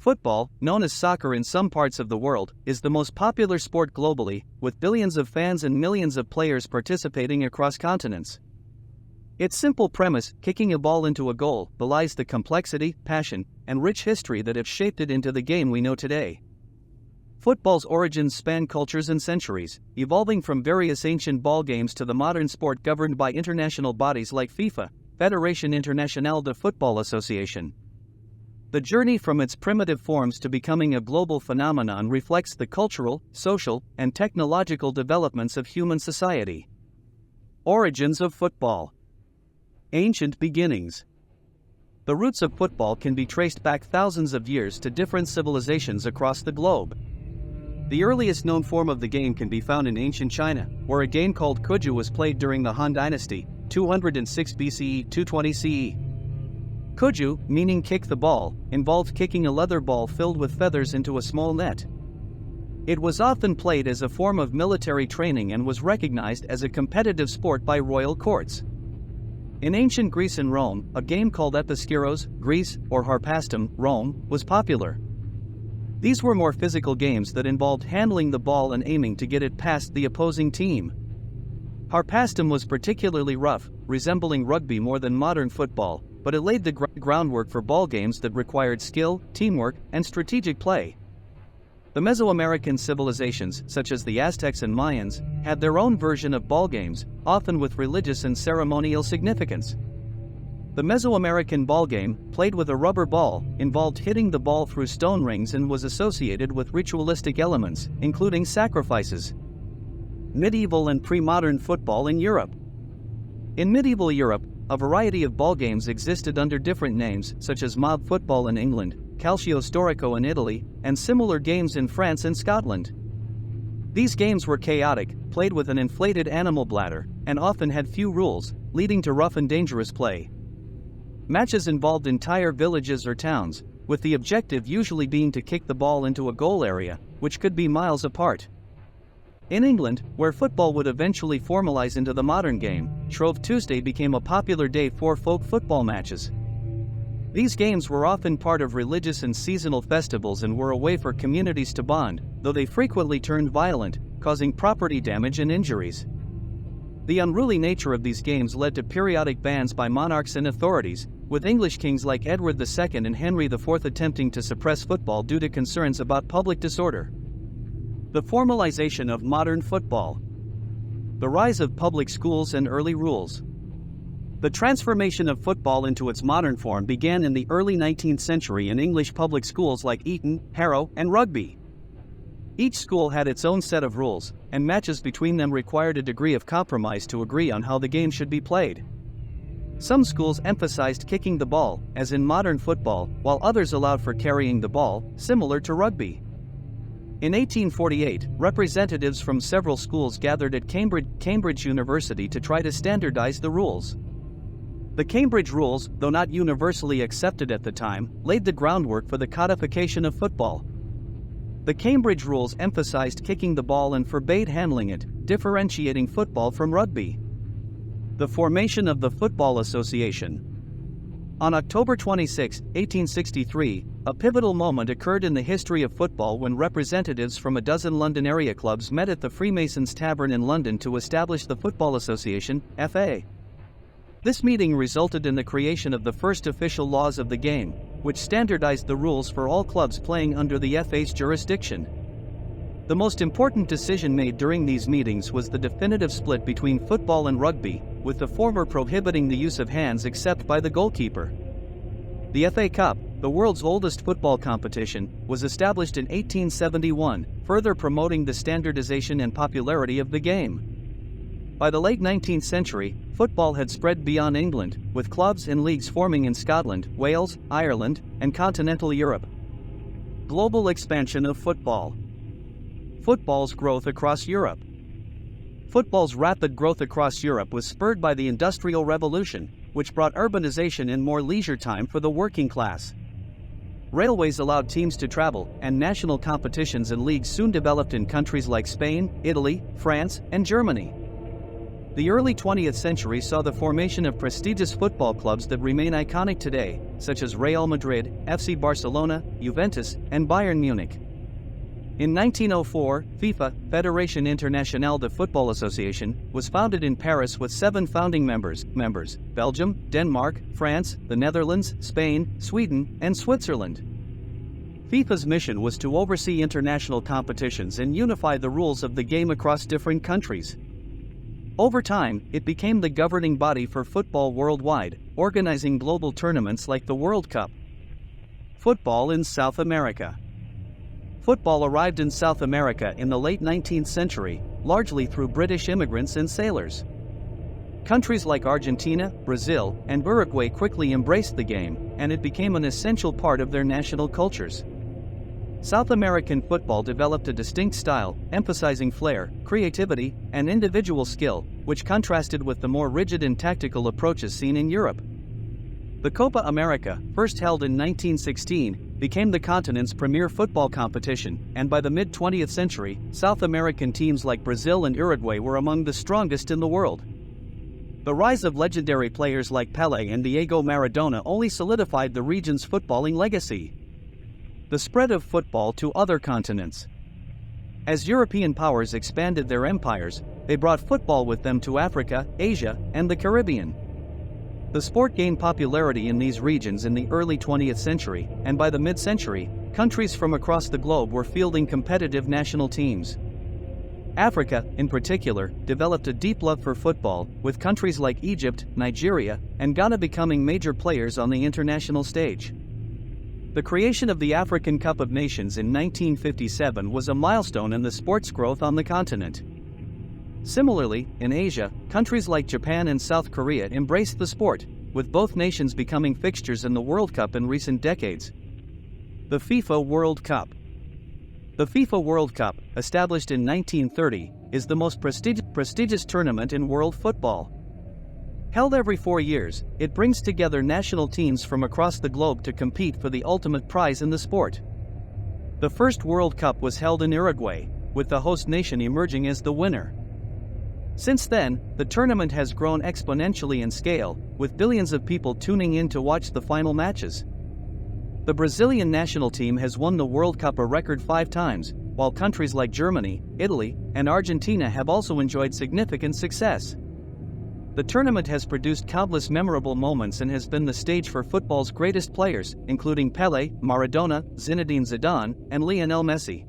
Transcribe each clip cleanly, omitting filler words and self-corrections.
Football, known as soccer in some parts of the world, is the most popular sport globally, with billions of fans and millions of players participating across continents. Its simple premise, kicking a ball into a goal, belies the complexity, passion, and rich history that have shaped it into the game we know today. Football's origins span cultures and centuries, evolving from various ancient ball games to the modern sport governed by international bodies like FIFA, Fédération Internationale de Football Association. The journey from its primitive forms to becoming a global phenomenon reflects the cultural, social, and technological developments of human society. Origins of football. Ancient beginnings. The roots of football can be traced back thousands of years to different civilizations across the globe. The earliest known form of the game can be found in ancient China, where a game called Cuju was played during the Han Dynasty, 206 BCE, 220 CE. Cuju, meaning kick the ball, involved kicking a leather ball filled with feathers into a small net. It was often played as a form of military training and was recognized as a competitive sport by royal courts. In ancient Greece and Rome, a game called Episkiros, Greece, or Harpastum, Rome, was popular. These were more physical games that involved handling the ball and aiming to get it past the opposing team. Harpastum was particularly rough, resembling rugby more than modern football, but it laid the groundwork for ball games that required skill, teamwork, and strategic play. The Mesoamerican civilizations, such as the Aztecs and Mayans, had their own version of ball games, often with religious and ceremonial significance. The Mesoamerican ball game, played with a rubber ball, involved hitting the ball through stone rings and was associated with ritualistic elements, including sacrifices. Medieval and pre-modern football in Europe. In medieval Europe, a variety of ball games existed under different names, such as mob football in England, calcio storico in Italy, and similar games in France and Scotland. These games were chaotic, played with an inflated animal bladder, and often had few rules, leading to rough and dangerous play. Matches involved entire villages or towns, with the objective usually being to kick the ball into a goal area, which could be miles apart. In England, where football would eventually formalize into the modern game, Shrove Tuesday became a popular day for folk football matches. These games were often part of religious and seasonal festivals and were a way for communities to bond, though they frequently turned violent, causing property damage and injuries. The unruly nature of these games led to periodic bans by monarchs and authorities, with English kings like Edward II and Henry IV attempting to suppress football due to concerns about public disorder. The formalization of modern football. The rise of public schools and early rules. The transformation of football into its modern form began in the early 19th century in English public schools like Eton, Harrow, and Rugby. Each school had its own set of rules, and matches between them required a degree of compromise to agree on how the game should be played. Some schools emphasized kicking the ball, as in modern football, while others allowed for carrying the ball, similar to rugby. In 1848, representatives from several schools gathered at Cambridge University to try to standardize the rules. The Cambridge rules, though not universally accepted at the time, laid the groundwork for the codification of football. The Cambridge rules emphasized kicking the ball and forbade handling it, differentiating football from rugby. The formation of the Football Association. On October 26, 1863, a pivotal moment occurred in the history of football when representatives from a dozen London area clubs met at the Freemasons Tavern in London to establish the Football Association, FA. This meeting resulted in the creation of the first official laws of the game, which standardized the rules for all clubs playing under the FA's jurisdiction. The most important decision made during these meetings was the definitive split between football and rugby, with the former prohibiting the use of hands except by the goalkeeper. The FA Cup, the world's oldest football competition, was established in 1871, further promoting the standardization and popularity of the game. By the late 19th century, football had spread beyond England, with clubs and leagues forming in Scotland, Wales, Ireland, and continental Europe. Global expansion of football. Football's growth across Europe. Football's rapid growth across Europe was spurred by the Industrial Revolution, which brought urbanization and more leisure time for the working class. Railways allowed teams to travel, and national competitions and leagues soon developed in countries like Spain, Italy, France, and Germany. The early 20th century saw the formation of prestigious football clubs that remain iconic today, such as Real Madrid, FC Barcelona, Juventus, and Bayern Munich. In 1904, FIFA, Fédération Internationale de Football Association, was founded in Paris with 7 founding members: Belgium, Denmark, France, the Netherlands, Spain, Sweden, and Switzerland. FIFA's mission was to oversee international competitions and unify the rules of the game across different countries. Over time, it became the governing body for football worldwide, organizing global tournaments like the World Cup. Football in South America. Football arrived in South America in the late 19th century, largely through British immigrants and sailors. Countries like Argentina, Brazil, and Uruguay quickly embraced the game, and it became an essential part of their national cultures. South American football developed a distinct style, emphasizing flair, creativity, and individual skill, which contrasted with the more rigid and tactical approaches seen in Europe. The Copa America, first held in 1916, became the continent's premier football competition, and by the mid-20th century, South American teams like Brazil and Uruguay were among the strongest in the world. The rise of legendary players like Pelé and Diego Maradona only solidified the region's footballing legacy. The spread of football to other continents. As European powers expanded their empires, they brought football with them to Africa, Asia, and the Caribbean. The sport gained popularity in these regions in the early 20th century, and by the mid-century, countries from across the globe were fielding competitive national teams. Africa, in particular, developed a deep love for football, with countries like Egypt, Nigeria, and Ghana becoming major players on the international stage. The creation of the African Cup of Nations in 1957 was a milestone in the sport's growth on the continent. Similarly, in Asia, countries like Japan and South Korea embraced the sport, with both nations becoming fixtures in the World Cup in recent decades. The FIFA World Cup. The FIFA World Cup, established in 1930, is the most prestigious tournament in world football. Held every 4 years, it brings together national teams from across the globe to compete for the ultimate prize in the sport. The first World Cup was held in Uruguay, with the host nation emerging as the winner. Since then, the tournament has grown exponentially in scale, with billions of people tuning in to watch the final matches. The Brazilian national team has won the World Cup a record 5 times, while countries like Germany, Italy, and Argentina have also enjoyed significant success. The tournament has produced countless memorable moments and has been the stage for football's greatest players, including Pelé, Maradona, Zinedine Zidane, and Lionel Messi.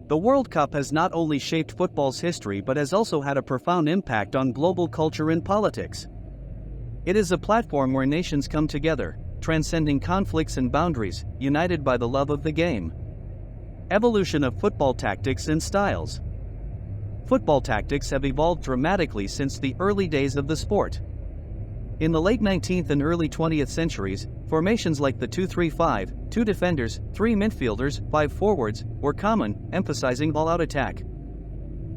The World Cup has not only shaped football's history but has also had a profound impact on global culture and politics. It is a platform where nations come together, transcending conflicts and boundaries, united by the love of the game. Evolution of football tactics and styles. Football tactics have evolved dramatically since the early days of the sport. In the late 19th and early 20th centuries, formations like the 2-3-5, 2 defenders, 3 midfielders, 5 forwards, were common, emphasizing all-out attack.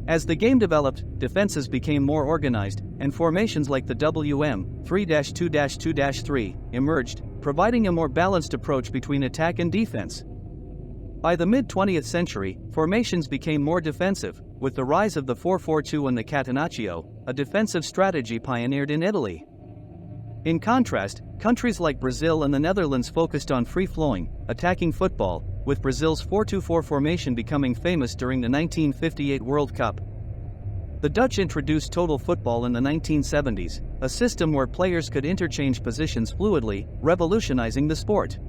As the game developed, defenses became more organized, and formations like the WM 3-2-2-3 emerged, providing a more balanced approach between attack and defense. By the mid-20th century, formations became more defensive, with the rise of the 4-4-2 and the catenaccio, a defensive strategy pioneered in Italy. In contrast, countries like Brazil and the Netherlands focused on free-flowing, attacking football, with Brazil's 4-2-4 formation becoming famous during the 1958 World Cup. The Dutch introduced total football in the 1970s, a system where players could interchange positions fluidly, revolutionizing the sport.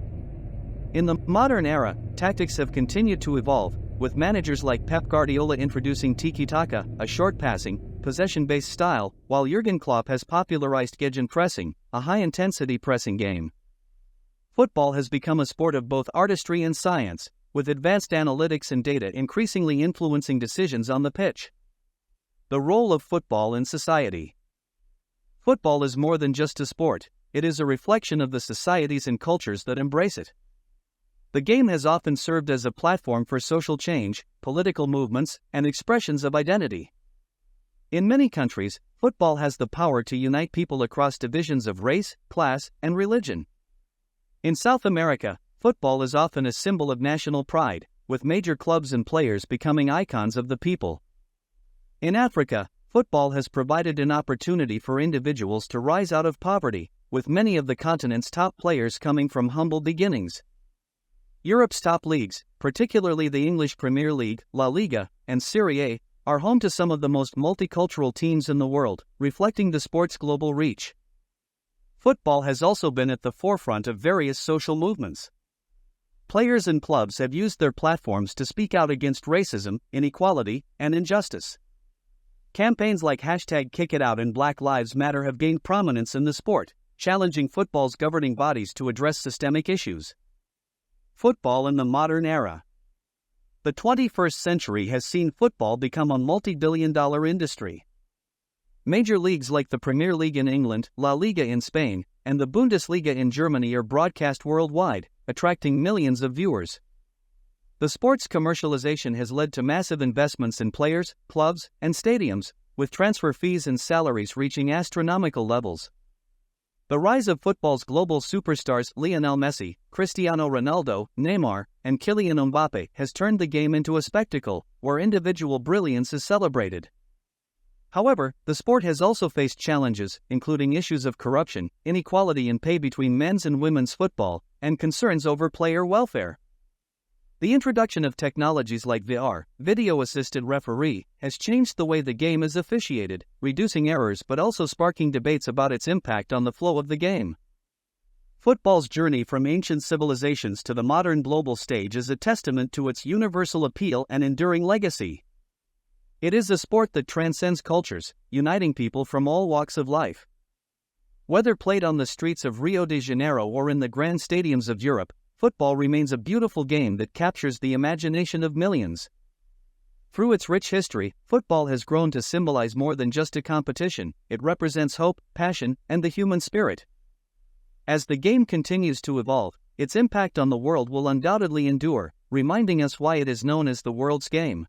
In the modern era, tactics have continued to evolve, with managers like Pep Guardiola introducing tiki-taka, a short-passing, possession-based style, while Jurgen Klopp has popularized gegenpressing, a high-intensity pressing game. Football has become a sport of both artistry and science, with advanced analytics and data increasingly influencing decisions on the pitch. The role of football in society. Football is more than just a sport, it is a reflection of the societies and cultures that embrace it. The game has often served as a platform for social change, political movements, and expressions of identity. In many countries, football has the power to unite people across divisions of race, class, and religion. In South America, football is often a symbol of national pride, with major clubs and players becoming icons of the people. In Africa, football has provided an opportunity for individuals to rise out of poverty, with many of the continent's top players coming from humble beginnings. Europe's top leagues, particularly the English Premier League, La Liga, and Serie A, are home to some of the most multicultural teams in the world, reflecting the sport's global reach. Football has also been at the forefront of various social movements. Players and clubs have used their platforms to speak out against racism, inequality, and injustice. Campaigns like #KickItOut and Black Lives Matter have gained prominence in the sport, challenging football's governing bodies to address systemic issues. Football in the modern era. The 21st century has seen football become a multi-billion-dollar industry. Major leagues like the Premier League in England, La Liga in Spain, and the Bundesliga in Germany are broadcast worldwide, attracting millions of viewers. The sport's commercialization has led to massive investments in players, clubs, and stadiums, with transfer fees and salaries reaching astronomical levels. The rise of football's global superstars Lionel Messi, Cristiano Ronaldo, Neymar, and Kylian Mbappe has turned the game into a spectacle, where individual brilliance is celebrated. However, the sport has also faced challenges, including issues of corruption, inequality in pay between men's and women's football, and concerns over player welfare. The introduction of technologies like VR, video-assisted referee, has changed the way the game is officiated, reducing errors but also sparking debates about its impact on the flow of the game. Football's journey from ancient civilizations to the modern global stage is a testament to its universal appeal and enduring legacy. It is a sport that transcends cultures, uniting people from all walks of life. Whether played on the streets of Rio de Janeiro or in the grand stadiums of Europe, football remains a beautiful game that captures the imagination of millions. Through its rich history, football has grown to symbolize more than just a competition. It represents hope, passion, and the human spirit. As the game continues to evolve, its impact on the world will undoubtedly endure, reminding us why it is known as the world's game.